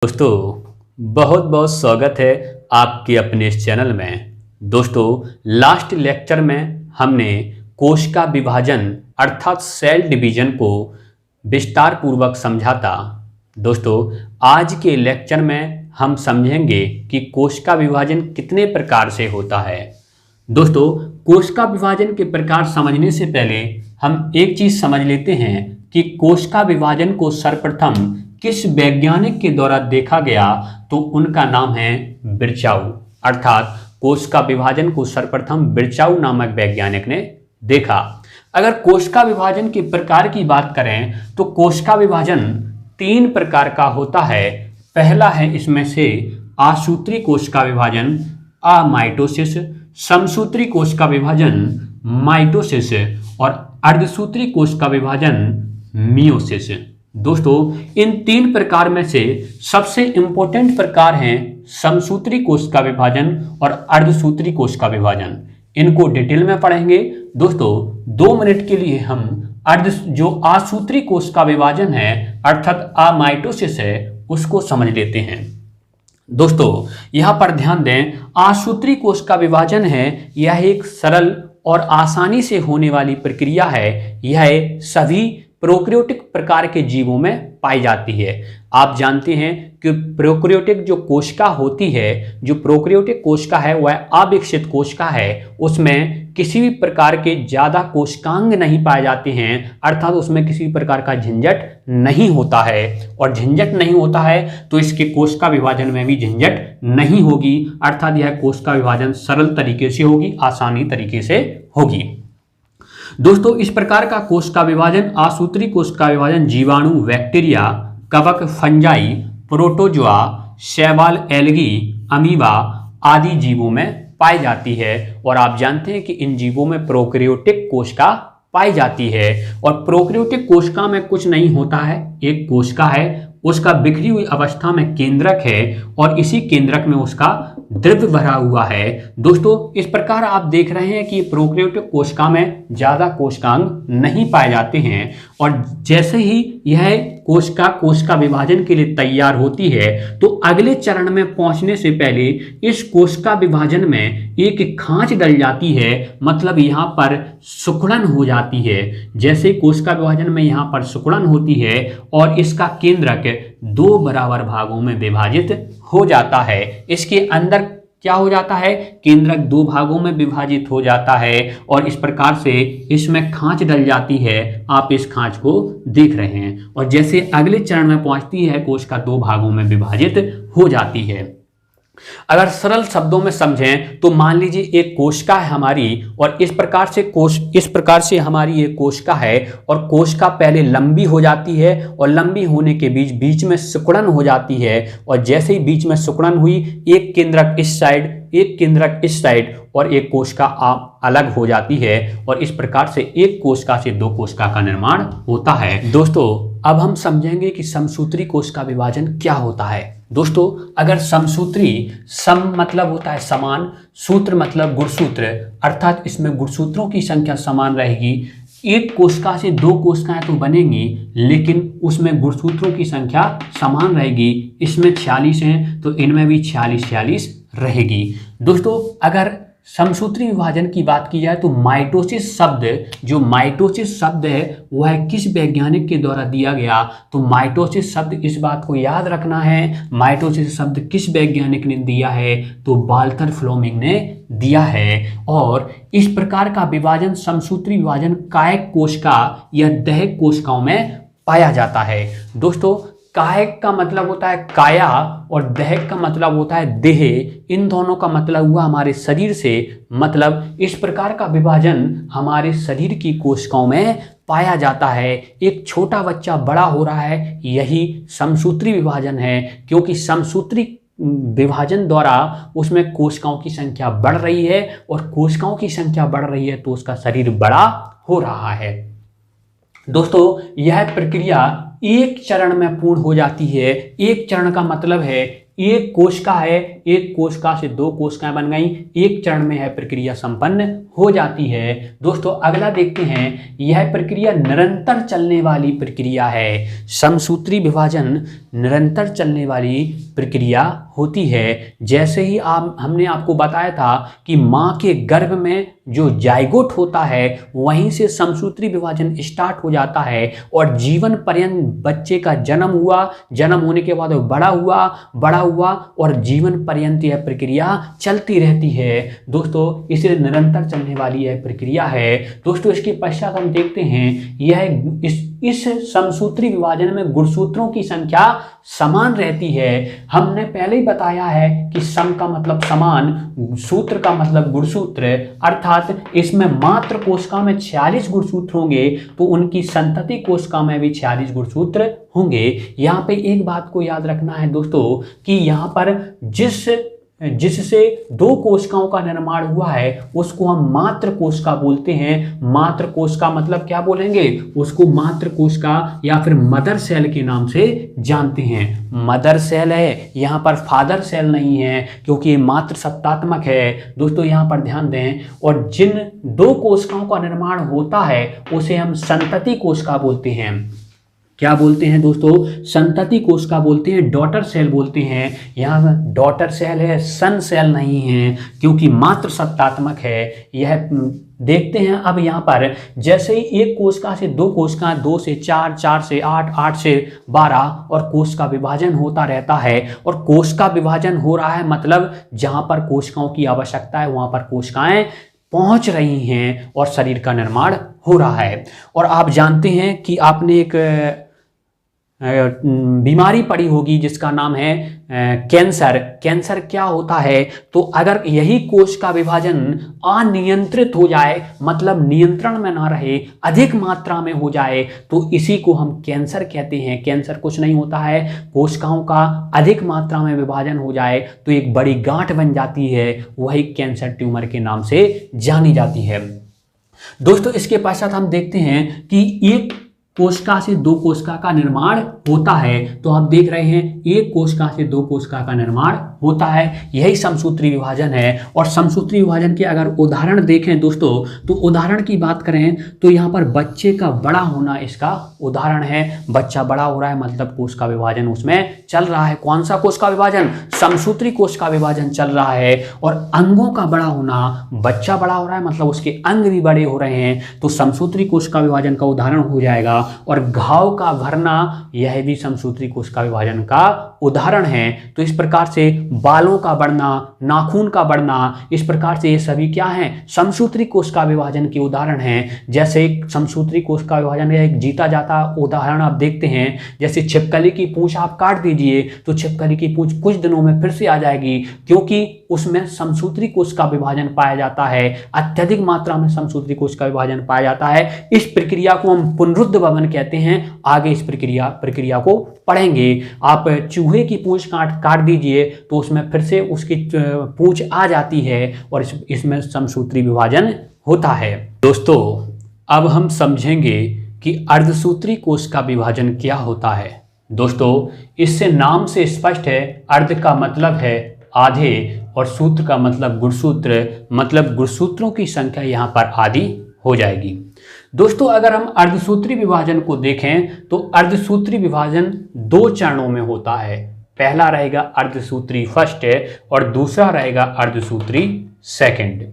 दोस्तों बहुत बहुत स्वागत है आपके अपने इस चैनल में। दोस्तों लास्ट लेक्चर में हमने कोश का विभाजन अर्थात सेल डिवीजन को विस्तार पूर्वक समझा था। दोस्तों आज के लेक्चर में हम समझेंगे कि कोश का विभाजन कितने प्रकार से होता है। दोस्तों कोश का विभाजन के प्रकार समझने से पहले हम एक चीज समझ लेते हैं कि कोश का विभाजन को सर्वप्रथम किस वैज्ञानिक के द्वारा देखा गया, तो उनका नाम है बिरचाउ। अर्थात कोश का विभाजन को सर्वप्रथम बिरचाउ नामक वैज्ञानिक ने देखा। अगर कोश का विभाजन के प्रकार की बात करें तो कोश का विभाजन 3 प्रकार का होता है। पहला है इसमें से आसूत्री कोश का विभाजन अमाइटोसिस, समसूत्री कोश का विभाजन माइटोसिस और अर्धसूत्री कोश का विभाजन मियोसिस। दोस्तों इन 3 प्रकार में से सबसे इंपॉर्टेंट प्रकार हैं समसूत्री कोश का विभाजन और अर्धसूत्री कोश का विभाजन। इनको डिटेल में पढ़ेंगे। दोस्तों 2 मिनट के लिए हम जो आसूत्री कोश का विभाजन है अर्थात अमाइटोसिस है उसको समझ लेते हैं। दोस्तों यहां पर ध्यान दें, आसूत्री कोश का विभाजन है यह एक सरल और आसानी से होने वाली प्रक्रिया है। यह सभी प्रोकैरियोटिक प्रकार के जीवों में पाई जाती है। आप जानते हैं कि प्रोकैरियोटिक जो कोशिका होती है, जो प्रोकैरियोटिक कोशिका है वह अविकसित कोशिका है। उसमें किसी भी प्रकार के ज्यादा कोशिकांग नहीं पाए जाते हैं, अर्थात उसमें किसी भी प्रकार का झंझट नहीं होता है। और झंझट नहीं होता है तो इसके कोशिका विभाजन में भी झंझट नहीं होगी, अर्थात यह कोशिका विभाजन सरल तरीके से होगी, आसानी तरीके से होगी। दोस्तों इस प्रकार का कोश का विभाजन आसूत्री कोश का विभाजन जीवाणु, बैक्टीरिया, कवक, फंजाई, प्रोटोजोआ, शैवाल, एल्गी, अमीबा आदि जीवों में पाई जाती है। और आप जानते हैं कि इन जीवों में प्रोकैरियोटिक कोशिका पाई जाती है। और प्रोकैरियोटिक कोशिका में कुछ नहीं होता है, एक कोशिका है, उसका बिखरी हुई अवस्था में केंद्रक है और इसी केंद्रक में उसका द्रव्य भरा हुआ है। दोस्तों इस प्रकार आप देख रहे हैं कि प्रोकैरियोटिक कोशिका में ज्यादा कोशिकांग नहीं पाए जाते हैं। और जैसे ही यह कोशिका विभाजन के लिए तैयार होती है तो अगले चरण में पहुंचने से पहले इस कोशिका विभाजन में एक खांच डल जाती है, मतलब यहाँ पर सिकुड़न हो जाती है। जैसे कोशिका विभाजन में यहाँ पर सिकुड़न होती है और इसका केंद्रक 2 बराबर भागों में विभाजित हो जाता है। इसके अंदर क्या हो जाता है, केंद्रक 2 भागों में विभाजित हो जाता है और इस प्रकार से इसमें खांच डल जाती है। आप इस खांच को देख रहे हैं और जैसे अगले चरण में पहुंचती है कोशिका 2 भागों में विभाजित हो जाती है। अगर सरल शब्दों में समझें तो मान लीजिए एक कोशिका है हमारी और इस प्रकार से हमारी एक कोशिका है और कोशिका पहले लंबी हो जाती है और लंबी होने के बीच में सिकुड़न हो जाती है। और जैसे ही बीच में सिकुड़न हुई एक केंद्रक इस साइड, एक केंद्रक इस साइड और एक कोशिका अलग हो जाती है और इस प्रकार से एक कोशिका से 2 कोशिका का निर्माण होता है। दोस्तों अब हम समझेंगे कि समसूत्री कोश का विभाजन क्या होता है। दोस्तों अगर समसूत्री, सम मतलब होता है समान, सूत्र मतलब गुणसूत्र, अर्थात इसमें गुणसूत्रों की संख्या समान रहेगी। एक कोशिका से 2 कोशिकाएं तो बनेंगी लेकिन उसमें गुणसूत्रों की संख्या समान रहेगी। इसमें 46 हैं तो इनमें भी 46 रहेगी। दोस्तों अगर समसूत्री विभाजन की बात की जाए तो माइटोसिस शब्द है वह किस वैज्ञानिक के द्वारा दिया गया, तो माइटोसिस शब्द, इस बात को याद रखना है, माइटोसिस शब्द किस वैज्ञानिक ने दिया है, तो वाल्टर फ्लेमिंग ने दिया है। और इस प्रकार का विभाजन समसूत्री विभाजन कायिक कोशिका या दैहिक कोशिकाओं में पाया जाता है। दोस्तों कायिक का मतलब होता है काया और दैहिक का मतलब होता है देह। इन दोनों का मतलब हुआ हमारे शरीर से, मतलब इस प्रकार का विभाजन हमारे शरीर की कोशिकाओं में पाया जाता है। एक छोटा बच्चा बड़ा हो रहा है, यही समसूत्री विभाजन है, क्योंकि समसूत्री विभाजन द्वारा उसमें कोशिकाओं की संख्या बढ़ रही है और कोशिकाओं की संख्या बढ़ रही है तो उसका शरीर बड़ा हो रहा है। दोस्तों यह प्रक्रिया एक चरण में पूर्ण हो जाती है। एक चरण का मतलब है एक कोशिका है, एक कोशिका से दो कोशिकाएं बन गई, एक चरण में है प्रक्रिया संपन्न हो जाती है। दोस्तों अगला देखते हैं, यह प्रक्रिया निरंतर चलने वाली प्रक्रिया है। समसूत्री विभाजन निरंतर चलने वाली प्रक्रिया होती है। जैसे ही हमने आपको बताया था कि माँ के गर्भ में जो जाइगोट होता है वहीं से समसूत्री विभाजन स्टार्ट हो जाता है और जीवन पर्यंत बच्चे का जन्म हुआ, जन्म होने के बाद बड़ा हुआ और जीवन पर्यंत यह प्रक्रिया चलती रहती है। दोस्तों इसलिए निरंतर चलने वाली यह प्रक्रिया है। दोस्तों इसके पश्चात हम देखते हैं, यह इस समसूत्री विभाजन में गुणसूत्रों की संख्या समान रहती है। हमने पहले ही बताया है कि सम का मतलब समान, सूत्र का मतलब गुणसूत्र, अर्थात इसमें मात्र कोशिका में 46 गुणसूत्र होंगे तो उनकी संतति कोशिका में भी 46 गुणसूत्र होंगे। यहाँ पे एक बात को याद रखना है दोस्तों कि यहाँ पर जिससे दो कोशिकाओं का निर्माण हुआ है उसको हम मात्र कोशिका बोलते हैं। मात्र कोशिका मतलब क्या बोलेंगे, उसको मात्र कोशिका या फिर मदर सेल के नाम से जानते हैं। मदर सेल है, यहाँ पर फादर सेल नहीं है क्योंकि ये मात्र सत्तात्मक है। दोस्तों यहाँ पर ध्यान दें, और जिन दो कोशिकाओं का निर्माण होता है उसे हम संतति कोशिका बोलते हैं। क्या बोलते हैं दोस्तों, संतति कोशिका बोलते हैं, डॉटर सेल बोलते हैं। यहाँ डॉटर सेल है, सन सेल नहीं है क्योंकि मात्र सत्तात्मक है। यह देखते हैं अब यहाँ पर, जैसे ही एक कोशिका से दो कोशिका, 2 से 4, 4 से 8, 8 से 12 और कोश का विभाजन होता रहता है। और कोश का विभाजन हो रहा है मतलब जहाँ पर कोशिकाओं की आवश्यकता है वहाँ पर कोशिकाएं पहुंच रही हैं और शरीर का निर्माण हो रहा है। और आप जानते हैं कि आपने एक बीमारी पड़ी होगी जिसका नाम है कैंसर। कैंसर क्या होता है, तो अगर यही कोश का विभाजन अनियंत्रित हो जाए, मतलब नियंत्रण में ना रहे, अधिक मात्रा में हो जाए, तो इसी को हम कैंसर कहते हैं। कैंसर कुछ नहीं होता है, कोशिकाओं का अधिक मात्रा में विभाजन हो जाए तो एक बड़ी गांठ बन जाती है, वही कैंसर ट्यूमर के नाम से जानी जाती है। दोस्तों इसके पश्चात हम देखते हैं कि एक कोशिका से दो कोशिका का निर्माण होता है। तो आप देख रहे हैं एक कोशिका से दो कोशिका का निर्माण होता है, यही समसूत्री विभाजन है। और समसूत्री विभाजन के अगर उदाहरण देखें दोस्तों, तो उदाहरण की बात करें तो यहाँ पर बच्चे का बड़ा होना इसका उदाहरण है। बच्चा बड़ा हो रहा है मतलब कोश का विभाजन उसमें चल रहा है। कौन सा कोश का विभाजन, समसूत्री कोश का विभाजन चल रहा है। और अंगों का बड़ा होना, बच्चा बड़ा हो रहा है मतलब उसके अंग भी बड़े हो रहे हैं, तो समसूत्री कोश का विभाजन का उदाहरण हो जाएगा। और घाव का भरना, यह भी समसूत्री कोश का विभाजन का उदाहरण है। तो इस प्रकार से बालों का बढ़ना, नाखून का बढ़ना, इस प्रकार से ये सभी क्या हैं, समसूत्री कोश का विभाजन के उदाहरण हैं। जैसे समसूत्री कोश का विभाजन का एक जीता जाता उदाहरण आप देखते हैं, जैसे छिपकली की पूंछ आप काट दीजिए तो छिपकली की पूंछ कुछ दिनों में फिर से आ जाएगी, क्योंकि उसमें समसूत्री कोश का विभाजन पाया जाता है, अत्यधिक मात्रा में समसूत्री कोश का विभाजन पाया जाता है। इस प्रक्रिया को हम पुनरुद्ध भवन कहते हैं। आगे इस प्रक्रिया को पढ़ेंगे। आप चूहे की पूंछ काट दीजिए तो उसमें फिर से उसकी पूंछ आ जाती है और इसमें समसूत्री विभाजन होता है। दोस्तों अब हम समझेंगे कि अर्धसूत्री कोश का विभाजन क्या होता है। दोस्तों इससे नाम से स्पष्ट है, अर्ध का मतलब है आधे और सूत्र का मतलब गुणसूत्र, मतलब गुणसूत्रों की संख्या यहाँ पर आधी हो जाएगी। दोस्तों अगर हम अर्धसूत्री विभाजन को देखें तो अर्धसूत्री विभाजन दो चरणों में होता है। पहला रहेगा अर्धसूत्री फर्स्ट और दूसरा रहेगा अर्धसूत्री सेकंड।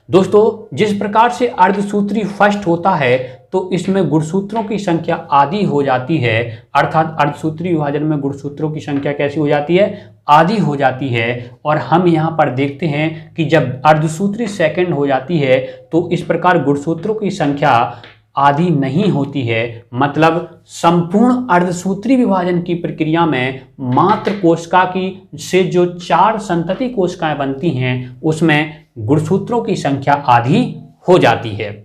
दोस्तों जिस प्रकार से अर्धसूत्री फर्स्ट होता है तो इसमें गुणसूत्रों की संख्या आधी हो जाती है, अर्थात अर्धसूत्री विभाजन में गुणसूत्रों की संख्या कैसी हो जाती है, आधी हो जाती है। और हम यहाँ पर देखते हैं कि जब अर्धसूत्री सेकंड हो जाती है तो इस प्रकार गुणसूत्रों की संख्या आधी नहीं होती है, मतलब संपूर्ण अर्धसूत्री विभाजन की प्रक्रिया में मात्र कोशिका की से जो 4 संतति कोशिकाएं बनती हैं उसमें गुणसूत्रों की संख्या आधी हो जाती है।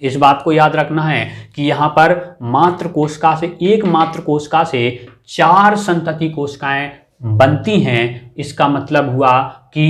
इस बात को याद रखना है कि यहाँ पर मात्र कोशिका से, एक मात्र कोशिका से 4 संतति कोशिकाएं बनती हैं। इसका मतलब हुआ कि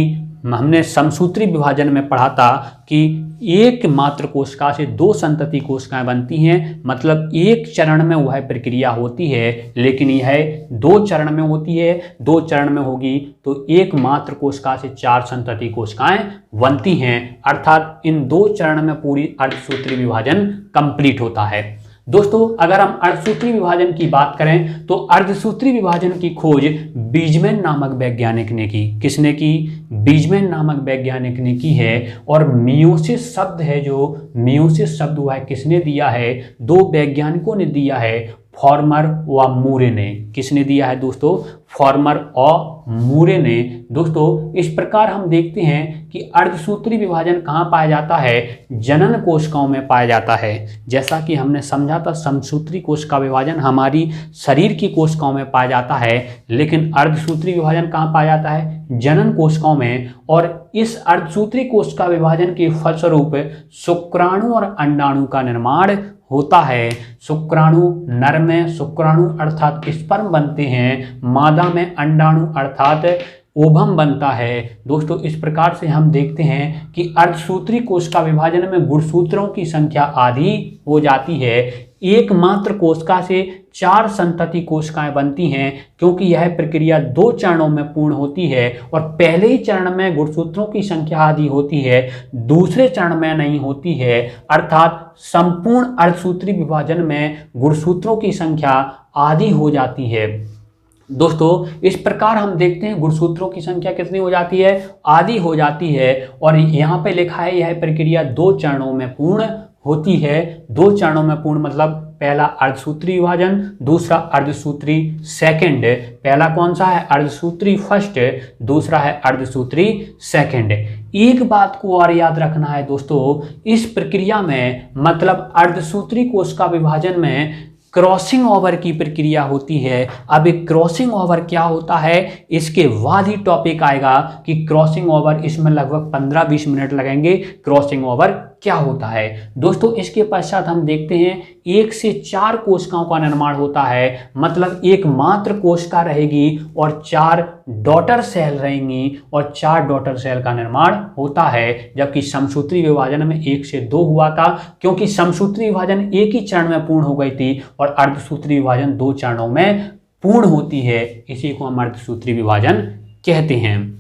हमने समसूत्री विभाजन में पढ़ा था कि एक मात्र कोशिका से दो संतति कोशिकाएं बनती हैं, मतलब एक चरण में वह प्रक्रिया होती है, लेकिन यह दो चरण में होती है। दो चरण में होगी तो एक मात्र कोशिका से चार संतति कोशिकाएं बनती हैं, अर्थात इन दो चरण में पूरी अर्धसूत्री विभाजन कंप्लीट होता है। दोस्तों अगर हम अर्धसूत्री विभाजन की बात करें तो अर्धसूत्री विभाजन की खोज बीजमैन नामक वैज्ञानिक ने की। किसने की? बीजमैन नामक वैज्ञानिक ने की है। और मियोसिस शब्द है, जो मियोसिस शब्द हुआ है किसने दिया है? दो वैज्ञानिकों ने दिया है, फॉर्मर व मूरे ने। किसने दिया है दोस्तों? फॉर्मर और मूरे ने। दोस्तों इस प्रकार हम देखते हैं कि अर्धसूत्री विभाजन कहाँ पाया जाता है? जनन कोशिकाओं में पाया जाता है। जैसा कि हमने समझा था समसूत्री कोशिका विभाजन हमारी शरीर की कोशिकाओं में पाया जाता है, लेकिन अर्धसूत्री विभाजन कहाँ पाया जाता है? जनन कोशिकाओं में। और इस अर्धसूत्री कोशिका विभाजन के फलस्वरूप शुक्राणु और अंडाणु का निर्माण होता है। शुक्राणु नर में शुक्राणु अर्थात स्पर्म बनते हैं, मादा में अंडाणु अर्थात ओवम बनता है। दोस्तों इस प्रकार से हम देखते हैं कि अर्धसूत्री कोशिका विभाजन में गुणसूत्रों की संख्या आधी हो जाती है। एक मात्र कोशिका से चार संतति कोशिकाएं बनती हैं, क्योंकि यह प्रक्रिया दो चरणों में पूर्ण होती है। और पहले ही चरण में गुणसूत्रों की संख्या आधी होती है, दूसरे चरण में नहीं होती है, अर्थात संपूर्ण अर्धसूत्री विभाजन में गुणसूत्रों की संख्या आधी हो जाती है। दोस्तों इस प्रकार हम देखते हैं गुणसूत्रों की संख्या कितनी हो जाती है? आधी हो जाती है। और यहाँ पे लिखा है यह प्रक्रिया दो चरणों में पूर्ण होती है। दो चरणों में पूर्ण मतलब पहला अर्धसूत्री विभाजन, दूसरा अर्धसूत्री सेकंड। पहला कौन सा है? अर्धसूत्री फर्स्ट, दूसरा है अर्धसूत्री सेकंड। एक बात को और याद रखना है दोस्तों, इस प्रक्रिया में मतलब अर्धसूत्री कोशिका विभाजन में क्रॉसिंग ओवर की प्रक्रिया होती है। अब एक क्रॉसिंग ओवर क्या होता है, इसके बाद ही टॉपिक आएगा कि क्रॉसिंग ओवर, इसमें लगभग 15-20 मिनट लगेंगे। क्रॉसिंग ओवर क्या होता है दोस्तों? इसके पश्चात हम देखते हैं एक से चार कोशिकाओं का निर्माण होता है, मतलब एक मात्र कोशिका रहेगी और चार डॉटर सेल रहेंगी और चार डॉटर सेल का निर्माण होता है। जबकि समसूत्री विभाजन में एक से दो हुआ था, क्योंकि समसूत्री विभाजन एक ही चरण में पूर्ण हो गई थी और अर्धसूत्री विभाजन दो चरणों में पूर्ण होती है। इसी को हम अर्धसूत्री विभाजन कहते हैं।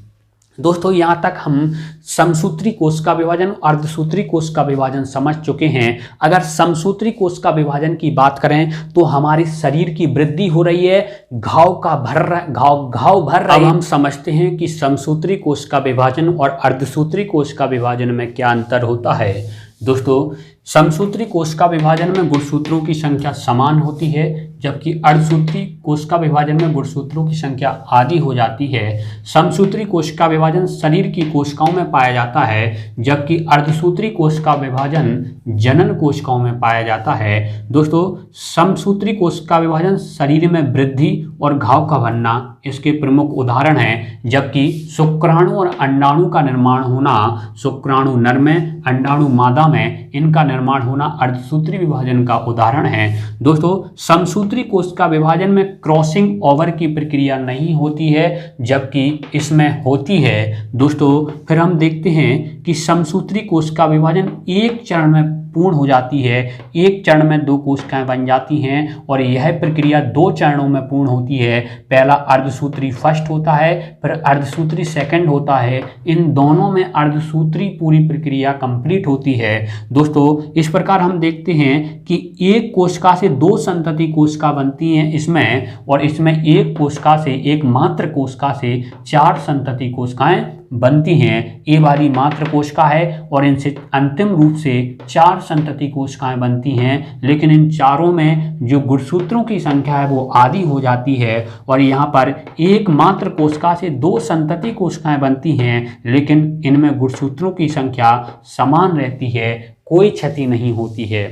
दोस्तों यहाँ तक हम समसूत्री कोशिका विभाजन और अर्धसूत्री कोशिका विभाजन समझ चुके हैं। अगर समसूत्री कोशिका विभाजन की बात करें तो हमारे शरीर की वृद्धि हो रही है, घाव भर रहा है। अब हम समझते हैं कि समसूत्री कोशिका विभाजन और अर्धसूत्री कोशिका विभाजन में क्या अंतर होता है। दोस्तों समसूत्री कोशिका विभाजन में गुणसूत्रों की संख्या समान होती है, जबकि अर्धसूत्री कोशिका विभाजन में गुणसूत्रों की संख्या आधी हो जाती है। समसूत्री कोशिका विभाजन शरीर की कोशिकाओं में पाया जाता है, जबकि अर्धसूत्री कोशिका विभाजन जनन कोशिकाओं में पाया जाता है। दोस्तों समसूत्री कोशिका विभाजन शरीर में वृद्धि और घाव का बनना इसके प्रमुख उदाहरण हैं, जबकि शुक्राणु और अंडाणु का निर्माण होना, शुक्राणु नर में अंडाणु मादा में, इनका निर्माण होना अर्धसूत्री विभाजन का उदाहरण है। दोस्तों समसूत्री कोशिका विभाजन में क्रॉसिंग ओवर की प्रक्रिया नहीं होती है, जबकि इसमें होती है। दोस्तों फिर हम देखते हैं कि समसूत्री कोशिका विभाजन एक चरण में पूर्ण हो जाती है। एक चरण में दो कोशिकाएं बन जाती हैं और यह प्रक्रिया दो चरणों में पूर्ण होती है। पहला अर्धसूत्री फर्स्ट होता है, फिर अर्धसूत्री सेकंड होता है। इन दोनों में अर्धसूत्री पूरी प्रक्रिया कंप्लीट होती है। दोस्तों इस प्रकार हम देखते हैं कि एक कोशिका से दो संतति कोशिका बनती हैं इसमें, और इसमें एक कोशिका से, एक मात्र कोशिका से चार संतति कोशिकाएं बनती हैं। ये वाली मात्र कोशिका है और इनसे अंतिम रूप से चार संतति कोशिकाएं बनती हैं, लेकिन इन चारों में जो गुणसूत्रों की संख्या है वो आधी हो जाती है। और यहाँ पर एक मात्र कोशिका से दो संतति कोशिकाएं बनती हैं, लेकिन इनमें गुणसूत्रों की संख्या समान रहती है, कोई क्षति नहीं होती है।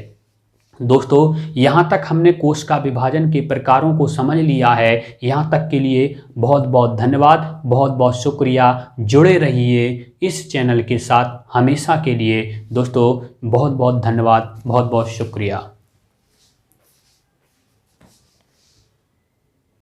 दोस्तों यहाँ तक हमने कोशिका विभाजन के प्रकारों को समझ लिया है। यहाँ तक के लिए बहुत बहुत धन्यवाद, बहुत बहुत शुक्रिया। जुड़े रहिए इस चैनल के साथ हमेशा के लिए। दोस्तों बहुत बहुत धन्यवाद, बहुत बहुत शुक्रिया।